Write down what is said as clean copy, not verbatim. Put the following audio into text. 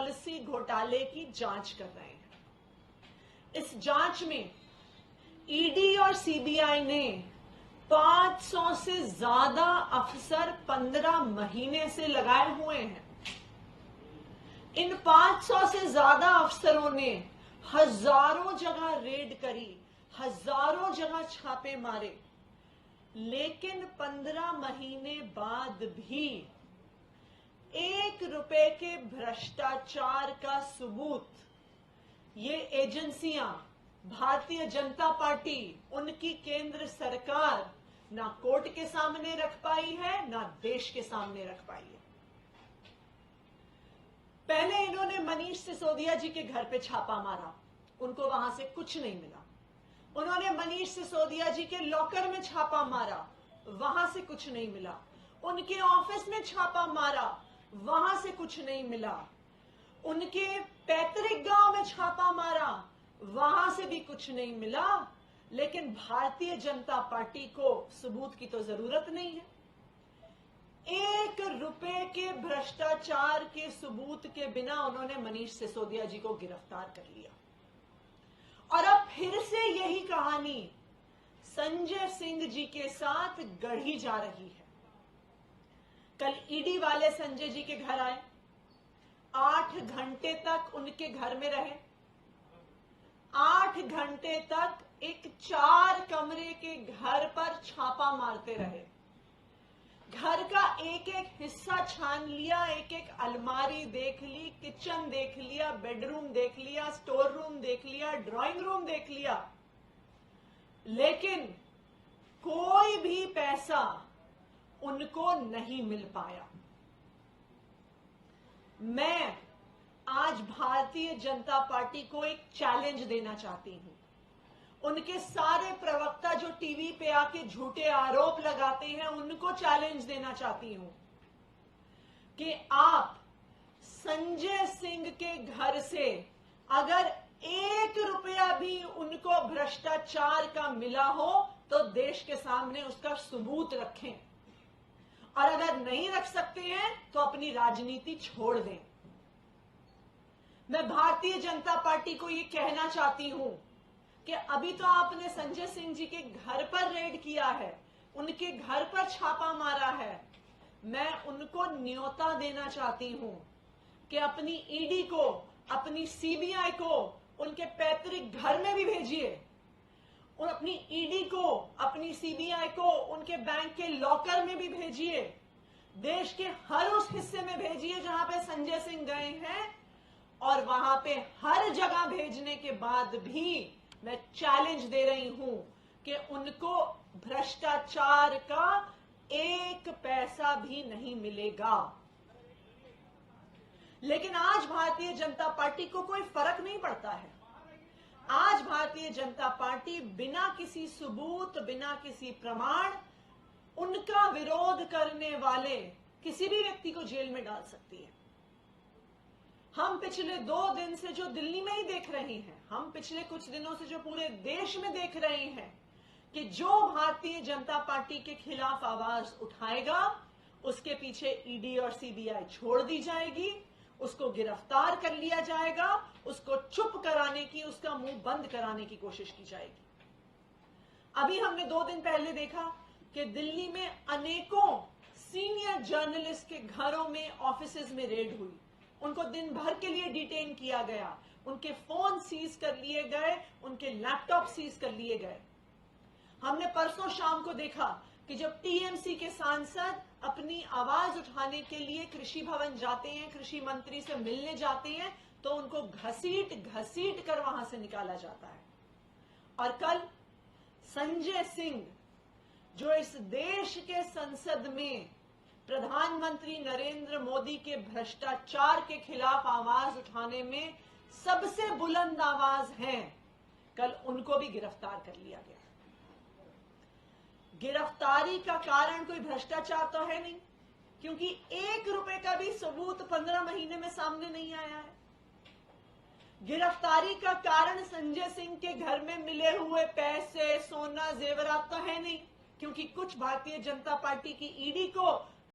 Policy घोटाले की जांच कर रहे हैं। इस जांच में ईडी और सीबीआई ने 500 से ज्यादा अफसर 15 महीने से लगाए हुए हैं। इन 500 से ज्यादा अफसरों ने हजारों जगह रेड करी, हजारों जगह छापे मारे, लेकिन 15 महीने बाद भी 1 रुपए के भ्रष्टाचार का सबूत ये एजेंसियां, भारतीय जनता पार्टी, उनकी केंद्र सरकार ना कोर्ट के सामने रख पाई है, ना देश के सामने रख पाई है। पहले इन्होंने मनीष सिसोदिया जी के घर पे छापा मारा, उनको वहां से कुछ नहीं मिला। उन्होंने मनीष सिसोदिया जी के लॉकर में छापा मारा, वहां से कुछ नहीं मिला। उनके ऑफिस में छापा मारा, वहां से कुछ नहीं मिला। उनके पैतृक गांव में छापा मारा, वहां से भी कुछ नहीं मिला। लेकिन भारतीय जनता पार्टी को सबूत की तो जरूरत नहीं है। 1 रुपए के भ्रष्टाचार के सबूत के बिना उन्होंने मनीष सिसोदिया जी को गिरफ्तार कर लिया। और अब फिर से यही कहानी संजय सिंह जी के साथ गढ़ी जा रही है। कल ईडी वाले संजय जी के घर आए, 8 घंटे तक उनके घर में रहे। 8 घंटे तक एक 4 कमरे के घर पर छापा मारते रहे। घर का एक एक हिस्सा छान लिया, एक एक अलमारी देख ली, किचन देख लिया, बेडरूम देख लिया, स्टोर रूम देख लिया, ड्राइंग रूम देख लिया, लेकिन कोई भी पैसा उनको नहीं मिल पाया। मैं आज भारतीय जनता पार्टी को एक चैलेंज देना चाहती हूं। उनके सारे प्रवक्ता जो टीवी पे आके झूठे आरोप लगाते हैं, उनको चैलेंज देना चाहती हूं कि आप संजय सिंह के घर से अगर 1 रुपया भी उनको भ्रष्टाचार का मिला हो तो देश के सामने उसका सबूत रखें, और अगर नहीं रख सकते हैं तो अपनी राजनीति छोड़ दें। मैं भारतीय जनता पार्टी को ये कहना चाहती हूं कि अभी तो आपने संजय सिंह जी के घर पर रेड किया है, उनके घर पर छापा मारा है। मैं उनको न्योता देना चाहती हूं कि अपनी ईडी को, अपनी सीबीआई को उनके पैतृक घर में भी भेजिए, और अपनी ईडी को, अपनी सीबीआई को उनके बैंक के लॉकर में भी भेजिए। देश के हर उस हिस्से में भेजिए जहां पे संजय सिंह गए हैं, और वहां पे हर जगह भेजने के बाद भी मैं चैलेंज दे रही हूं कि उनको भ्रष्टाचार का 1 पैसा भी नहीं मिलेगा। लेकिन आज भारतीय जनता पार्टी को कोई फर्क नहीं पड़ता है। आज भारतीय जनता पार्टी बिना किसी सबूत, बिना किसी प्रमाण, उनका विरोध करने वाले किसी भी व्यक्ति को जेल में डाल सकती है। हम पिछले 2 दिन से जो दिल्ली में ही देख रहे हैं, हम पिछले कुछ दिनों से जो पूरे देश में देख रहे हैं कि जो भारतीय जनता पार्टी के खिलाफ आवाज उठाएगा उसके पीछे ईडी और सीबीआई छोड़ दी जाएगी, उसको गिरफ्तार कर लिया जाएगा, उसको चुप कराने की, उसका मुंह बंद कराने की कोशिश की जाएगी। अभी हमने 2 दिन पहले देखा कि दिल्ली में अनेकों सीनियर जर्नलिस्ट के घरों में, ऑफिसेज में रेड हुई। उनको दिन भर के लिए डिटेन किया गया, उनके फोन सीज कर लिए गए, उनके लैपटॉप सीज कर लिए गए। हमने परसों शाम को देखा कि जब टीएमसी के सांसद अपनी आवाज उठाने के लिए कृषि भवन जाते हैं, कृषि मंत्री से मिलने जाते हैं, तो उनको घसीट घसीट कर वहां से निकाला जाता है। और कल संजय सिंह, जो इस देश के संसद में प्रधानमंत्री नरेंद्र मोदी के भ्रष्टाचार के खिलाफ आवाज उठाने में सबसे बुलंद आवाज हैं, कल उनको भी गिरफ्तार कर लिया गया। गिरफ्तारी का कारण कोई भ्रष्टाचार तो है नहीं, क्योंकि 1 रुपए का भी सबूत 15 महीने में सामने नहीं आया है। गिरफ्तारी का कारण संजय सिंह के घर में मिले हुए पैसे, सोना, जेवरात तो है नहीं, क्योंकि कुछ भारतीय जनता पार्टी की ईडी को